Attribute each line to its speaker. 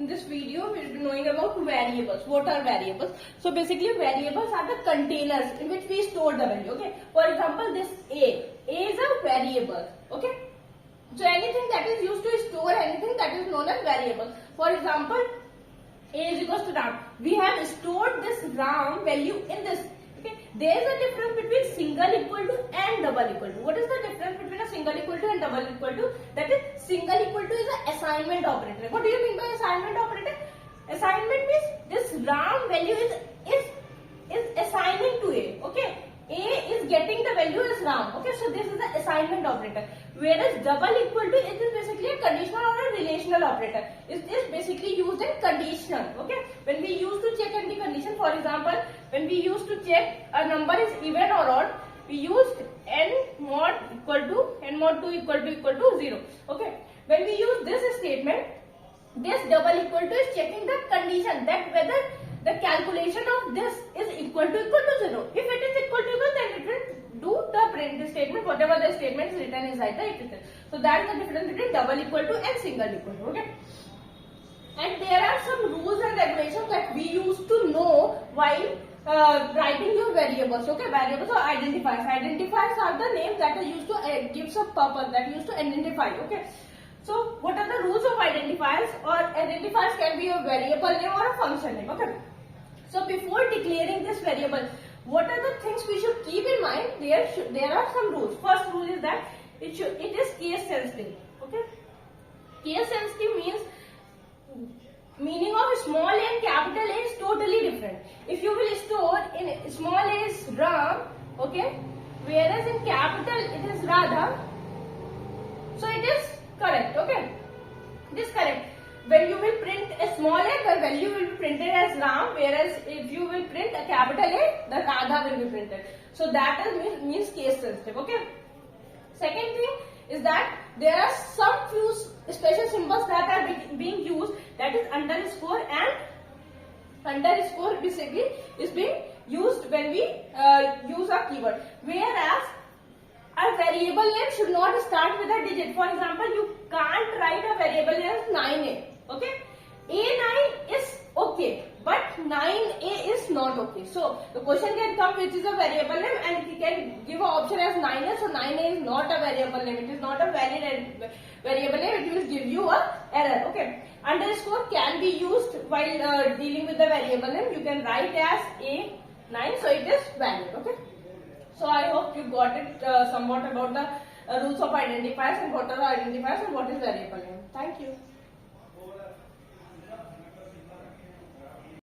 Speaker 1: this video we will be knowing about variables. What are variables? So basically variables are the containers in which we store the value. Okay. For example, this A is a variable. Okay. So anything that is used to store anything, that is known as variable. For example, A is equals to RAM. We have stored this RAM value in this. Okay. There is a difference between single equal to and double equal to. What is the difference between a single equal to and double equal to? That is, single equal to is an assignment operator. What do you mean by assignment operator? Assignment means this RAM value is assigning to A. Okay. A is getting the value as RAM. Okay, so this is the assignment operator. Whereas double equal to, it is basically a conditional or a relational operator. It is basically used in conditional. Okay, when we use to check any condition, for example, when we use to check a number is even or odd, we used n mod equal to n mod 2 equal to 0. Okay, when we use this statement, this double equal to is checking the condition that whether the calculation of this is equal to 0. If it is equal to 0, then it will do the print statement, whatever the statement is written inside the if. So that is the difference between double equal to and single equal to. Okay. And there are some rules and regulations that we used to know while writing your variables. Okay, variables or identifiers. Identifiers are the names that are used to give some purpose, that are used to identify. Okay. So what are the rules of identifiers? Or identifiers can be a variable name or a function name. Okay. So before declaring this variable, what are the things we should keep in mind? There are some rules. First rule is that it is case sensitive. Okay. Case sensitive meaning of small a and capital A is totally different. If you will store in small a is Ram, okay, whereas in capital it is Radha, so it is correct. Okay, it is correct. When you will print a small a, the value will be printed as Ram, whereas if you will print a capital A, the Radha will be printed. So that is means case sensitive. Okay. Second thing is that there are some few special symbols that are being used, that is underscore, and underscore basically is being used when we use a keyword. Whereas a variable name should not start with a digit. For example, you can't write a variable name as 9a. Okay, A9 is okay, but 9a is not okay. So the question can come which is a variable name, and we can give an option as 9a. So 9a is not a variable name. It is not a valid variable name. It will give you a error. Okay. Underscore can be used while dealing with the variable name. You can write as A9, so it is valid. Okay. So I hope you got it somewhat about the rules of identifiers and what are identifiers and what is variable name. Thank you.